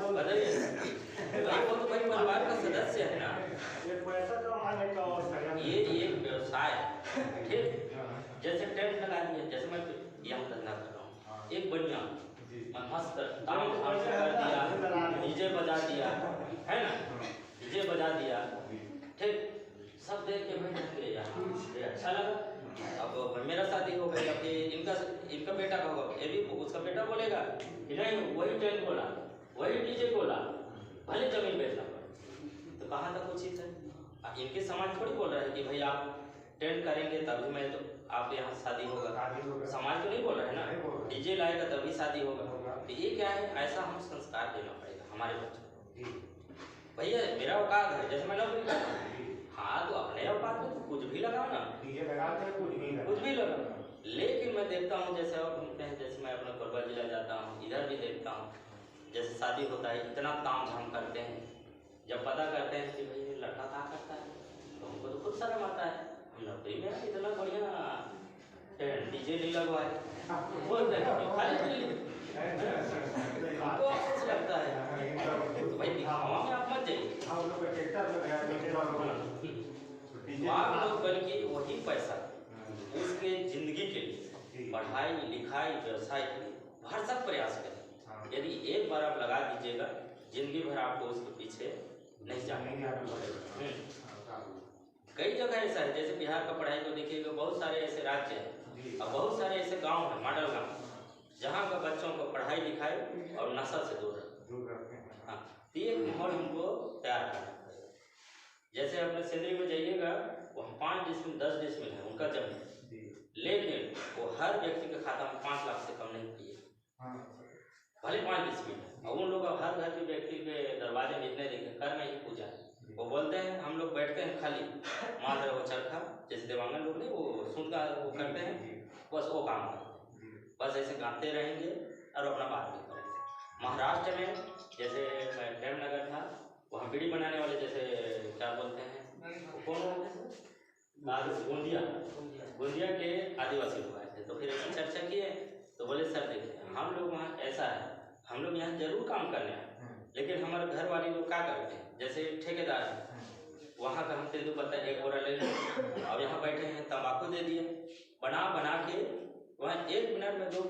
बताइए, वो तो भाई परिवार का सदस्य है ना, ये पैसा कमाने का और ये एक व्यवसाय है, ठीक। जैसे टेंट लगा दिया, जैसे मैं यहाँ धंधा कर रहा हूँ, एक बढ़िया मैं मस्त काम कर दिया, डीजे बजा दिया, है ना, डीजे बजा दिया, ठीक। सब देख के भाई ये अच्छा लगा। अब मेरा शादी हो गई, अब इनका बेटा का होगा, ये भी उसका बेटा बोलेगा कि नहीं वही टेंट बोला, वही डीजे बोला, भले जमीन बेचना पड़े, तो कहाँ तक उचित है? इनके समाज थोड़ी बोल रहा है कि भाई आप टेंट करेंगे तभी मैं तो आप यहाँ शादी होगा, समाज तो नहीं बोल रहा है ना, डीजे लाएगा तभी शादी होगा। तो ये क्या है, ऐसा हम संस्कार देना पड़ेगा हमारे बच्चों को। भैया मेरा औकात है, जैसे मैं नौकरी करता हूँ, हाँ तो अपने औकात में तो कुछ भी लगाओ ना, कुछ भी लगाओ। लेकिन मैं देखता हूँ जैसे और घूमते हैं, जैसे मैं अपना कोरबा जिला जाता हूँ, इधर भी देखता हूँ, जैसे शादी होता है इतना ताम झाम करते हैं, जब पता करते हैं कि भाई ये लड़का क्या करता है तो हमको तो खुद शर्म आता है, हम नौकरी में इतना बढ़िया डीजे नहीं लगवाए, बोलते हैं कि खाली हमको अफसोस लगता है। तो भाई दिखावा में आप मत जाइए, आप लोग बल्कि वही पैसा उसके जिंदगी के लिए, पढ़ाई लिखाई व्यवसाय के लिए भरसक प्रयास करें। यदि एक बार आप लगा दीजिएगा, जिंदगी भर आपको उसके पीछे नहीं जाना। कई जगह ऐसा है, जैसे बिहार का पढ़ाई को देखिएगा, बहुत सारे ऐसे राज्य हैं और बहुत सारे ऐसे गांव हैं, मॉडल गांव, जहाँ का बच्चों को पढ़ाई लिखाई और नशा से दूर रखें। हाँ, तो ये माहौल हमको तैयार करना पड़ेगा। जैसे अपने सिंदरी में जाइएगा, वहाँ 5 डिसमिल 10 डिसमिल है उनका जमीन, लेकिन वो हर व्यक्ति के खाता में 5 लाख से कम नहीं दिए, भले 5 डिसमिल है, और उन लोग हर घर के व्यक्ति के दरवाजे में इतने देखे कर में ही पूजा है। वो बोलते हैं हम लोग बैठते हैं खाली मान रहे वो चरखा, जैसे देवांगन लोग नहीं वो सुन का वो करते हैं, बस वो काम करते हैं, बस ऐसे गाते रहेंगे और अपना बात भी करेंगे। महाराष्ट्र में जैसे प्रेमनगर था, वहाँ बीड़ी बनाने वाले जैसे क्या बोलते हैं, कौन बोलते हैं, गोंदिया के आदिवासी लोग आए थे, तो फिर ऐसी चर्चा की है, तो बोले सर देखिए हम लोग वहाँ ऐसा है, हम लोग यहाँ जरूर काम करने आए, लेकिन हमारे घर वाले लोग क्या करते हैं, जैसे ठेकेदार है, वहाँ का हम तेंदुपत्ता 1 बोरा ले लें और यहाँ बैठे हैं तंबाकू दे दिए, बना के वहाँ 1 मिनट में 2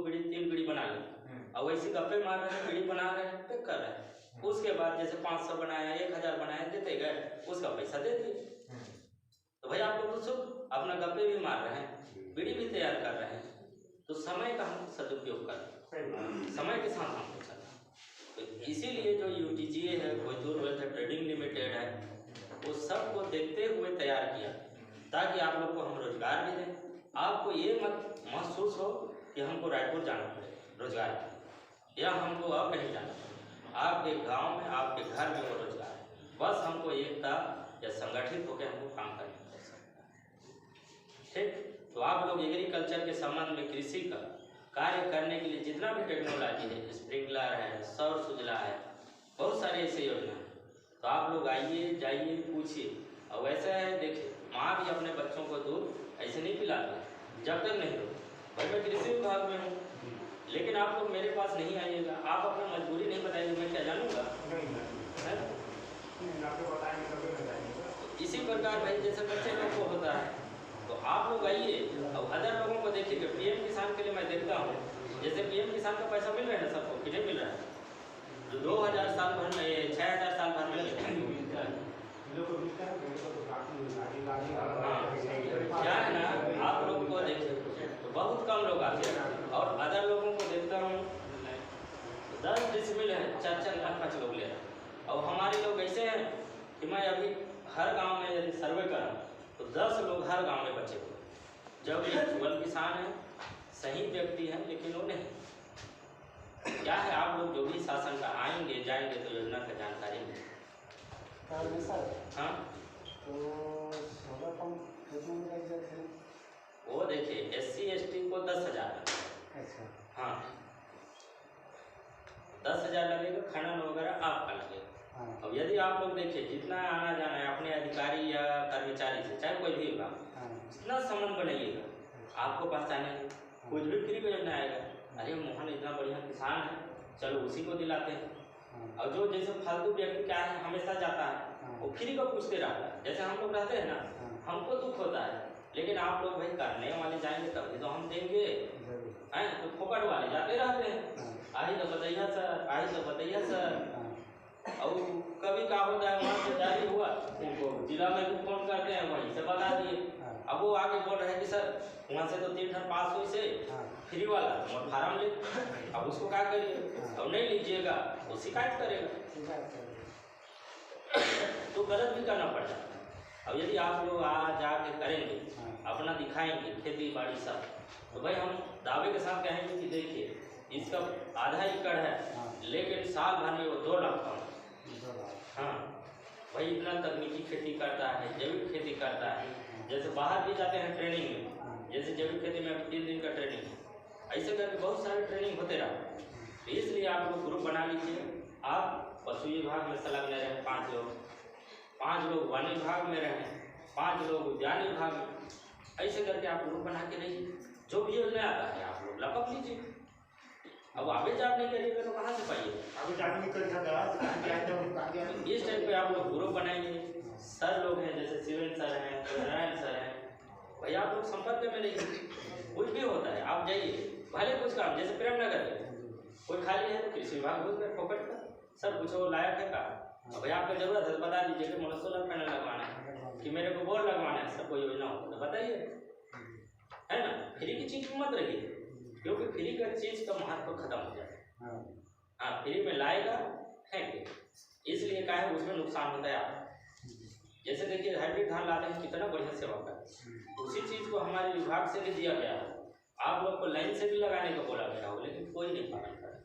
बीड़ी 3 बीड़ी बना लें, और वैसे गप्पे मार रहे हैं, बीड़ी बना रहे हैं, पैक कर रहे हैं। उसके बाद जैसे 500 बनाया 1000 बनाया देते गए, उसका पैसा दे दिए। तो भाई आप लोग तो सब अपना गप्पे भी मार रहे हैं, बीड़ी भी तैयार कर रहे हैं, तो समय का हम सदुपयोग करें, समय के साथ हमको चलना। तो इसीलिए जो UTGA है, कोयतूर वेल्थ ट्रेडिंग लिमिटेड है, वो सबको देखते हुए तैयार किया ताकि आप लोग को हम रोजगार भी दें, आपको ये मत महसूस हो कि हमको रायपुर जाना पड़े रोजगार के, या हमको अब नहीं जाना पड़े, आपके गांव में आपके घर में वो रोजगार है। बस हमको एकता या संगठित होकर हमको काम करना पड़ सकता है। ठीक, तो आप लोग एग्रीकल्चर के संबंध में कृषि का कार्य करने के लिए जितना भी टेक्नोलॉजी है, स्प्रिंकलर है, सौर सूजला है, बहुत सारे ऐसे योजना है, तो आप लोग आइए जाइए पूछिए। और वैसा है देखिए, माँ भी अपने बच्चों को दूध ऐसे नहीं पिलाती जब तक नहीं हो। भाई मैं कृषि विभाग में हूँ, लेकिन आप लोग मेरे पास नहीं आइएगा, आप अपना मजबूरी नहीं बताइए, मैं क्या जानूँगा? इसी प्रकार भाई जैसे बच्चे लोग को होता है, तो आप लोग आइए। अब अदर लोगों को देखिए, पीएम किसान के लिए मैं देखता हूँ, जैसे पीएम किसान का पैसा मिल रहा है ना सबको, कितने मिल रहा है? जो 2000 साल भर में 6000 साल भर में मिलता है। क्या है ना, आप लोग को देखिए तो बहुत कम लोग आते हैं, और अदर लोगों को देखता हूँ 10 डिसमिल है, 4-4 लाख 5 लोग ले रहे हैं। और हमारे लोग ऐसे हैं कि मैं अभी हर गांव में यदि सर्वे करा तो 10 लोग हर गांव में बचे हुए, जब एक वन किसान है, सही व्यक्ति है, लेकिन वो नहीं। क्या है, आप लोग जो भी शासन का आएंगे जाएंगे तो योजना का जानकारी मिले। हाँ, वो देखिए SC ST को 10,000। अच्छा, हाँ, 10,000 लगेगा, खनन वगैरह आपका लगेगा। हाँ, अब यदि आप लोग देखिए जितना आना जाना है अपने अधिकारी या कर्मचारी से, चाहे कोई भी होगा, हाँ, जितना संबंध बनाइएगा, आपको पहचानेंगे, कुछ भी फ्री का योजना आएगा, अरे मोहन इतना बढ़िया किसान है, चलो उसी को दिलाते हैं। और जो जैसे फालतू व्यक्ति क्या है, हमेशा जाता है, वो फ्री का पूछते रहता है। जैसे हम लोग रहते हैं ना, हमको दुख होता है, लेकिन आप लोग भाई करने वाले जाएंगे तभी तो हम देंगे, हैं? तो फोकट वाले जाते रहते हैं, आई तो बताइए सर, आई तो बताइए सर। और कभी क्या होता है, वहाँ से जारी हुआ, उनको जिला में भी फोन करते हैं, वहीं से बता दिए। अब वो आगे बोल रहे हैं कि सर वहाँ से तो 3 टन पास हुई से फ्री वाला और फार्म ले, अब उसको क्या करिए? अब नहीं लीजिएगा तो शिकायत करेगा, तो गलत भी करना पड़ जाता है। अब यदि आप लोग आ जाके करेंगे, अपना दिखाएंगे खेती बाड़ी सब, तो भाई हम दावे के साथ कहेंगे कि देखिए इसका आधा एकड़ है, लेकिन साल भर में वो 2 लाख कम। हाँ भाई, इतना तकनीकी खेती करता है, जैविक खेती करता है। जैसे बाहर भी जाते हैं ट्रेनिंग में, जैसे जैविक खेती में 3 दिन का ट्रेनिंग है, ऐसे करके बहुत सारे ट्रेनिंग होते रहा। तो इसलिए आप लोग ग्रुप बना लीजिए। आप पशु विभाग में संलग्न रहें 5 लोग, 5 लोग वन विभाग में रहें, 5 लोग उद्यान विभाग में, ऐसे करके आप ग्रुप बना के रहिए। जो भी योजना आता है आप लोग लपक लीजिए। अब आगे जाप नहीं करिएगा तो कहाँ से पाइए? इस टाइप पे आप लोग ग्रुप बनाएंगे। सर लोग हैं, जैसे शिवेंद्र सर हैं, नारायण सर हैं, भाई आप लोग संपर्क में रहिए। कुछ भी होता है आप जाइए, भले कुछ काम जैसे प्रेमनगर में कोई खाली है तो कृषि विभाग बोल रहे फोकट का, सर कुछ वो लायक है का, अब भाई आपको जरूरत है तो बता दीजिए कि मुझे सोलर पैनल लगवाना है, कि मेरे को बोर लगवाना है, सब कोई योजना हो तो बताइए, है ना। फ्री की चीज मत रखिए, क्योंकि फ्री का चीज का महत्व खत्म हो जाए। हाँ, फ्री में लाएगा फेंके, इसलिए क्या है उसमें नुकसान होता है। आप जैसे देखिए हाइब्रिड धान लाते हैं, कितना बढ़िया सेवा कर, उसी चीज को हमारे विभाग से भी दिया गया है। आप लोग को लाइन से भी लगाने को बोला गया हो, लेकिन कोई नहीं पालन करे।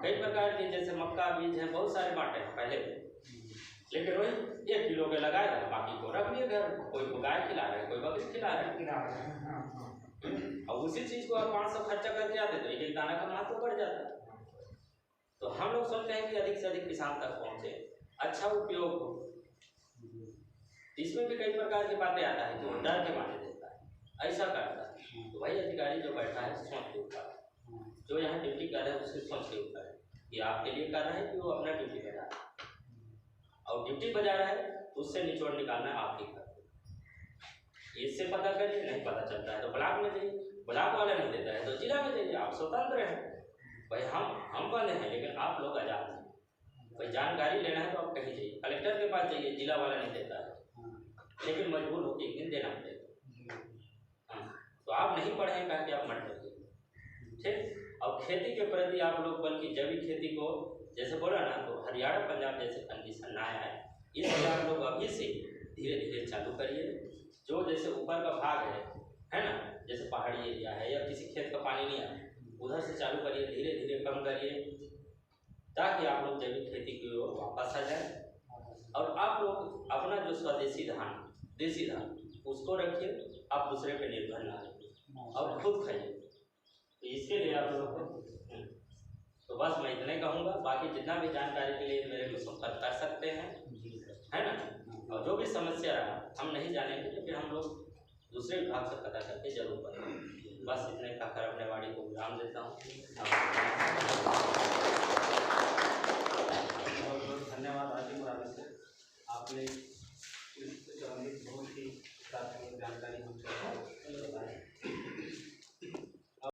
कई प्रकार के जैसे मक्का बीज है, बहुत सारे बांटे हैं पहले, लेकिन वही 1 किलो के लगाया, बाकी को रख लिए घर, कोई को गाय खिला रहे, कोई बकरी खिला रहे। और उसी चीज को आप 500 खर्चा करके आते तो 1-1 दाना का महत्व बढ़ जाता है। तो हम लोग सोचते हैं कि अधिक से अधिक किसान तक पहुंचे, अच्छा उपयोग हो। इसमें भी कई प्रकार की बातें आता है कि वो डर के मारे देता है, ऐसा करता है। तो भाई अधिकारी जो बैठा है सोच के ऊपर, जो यहाँ ड्यूटी कर रहे हैं उसके सोच के ऊपर है कि आपके लिए कर रहे हैं कि वो अपना ड्यूटी बजा रहा है, और ड्यूटी बजा रहा है तो उससे निचोड़ निकालना आपकी कर। इससे पता करिए, नहीं पता चलता है तो ब्लॉक में जाइए, ब्लॉक वाला नहीं देता है तो जिला में जाइए। आप स्वतंत्र हैं भाई, हम बंद हैं लेकिन आप लोग आजाद हैं। भाई जानकारी लेना है तो आप कहीं जाइए, कलेक्टर के पास जाइए, जिला वाला नहीं देता है, लेकिन मजबूर होकर एक दिन देना पड़ेगा। हाँ, तो आप नहीं पढ़े हैं कहा कि आप मत पढ़िए, ठीक। अब खेती के प्रति आप लोग बल्कि जैविक खेती को जैसे बोला ना, तो हरियाणा पंजाब जैसे कंडीशन ना आए, इसलिए आप लोग अभी से धीरे धीरे चालू करिए। जो जैसे ऊपर का भाग है ना, जैसे पहाड़ी एरिया है या किसी खेत का पानी नहीं है, उधर से चालू करिए, धीरे धीरे कम करिए, ताकि आप लोग जैविक खेती की ओर वापस आ जाए। और आप लोग अपना जो स्वदेशी धान, देसी धान, उसको रखिए, आप दूसरे पे निर्भर ना रहिए और खुद खाइए। तो इसके लिए आप लोग को तो बस मैं इतने कहूँगा। बाकी जितना भी जानकारी के लिए मेरे को संपर्क कर सकते हैं, है ना। और जो भी समस्या रहा हम नहीं जानेंगे, लेकिन हम लोग दूसरे विभाग से पता करके जरूर करेंगे। बस इतने कहकर अपने वाणी को विराम देता हूँ। बहुत बहुत धन्यवाद आदिम रावत से, आपने इस संबंधित बहुत ही प्राथमिक जानकारी हमसे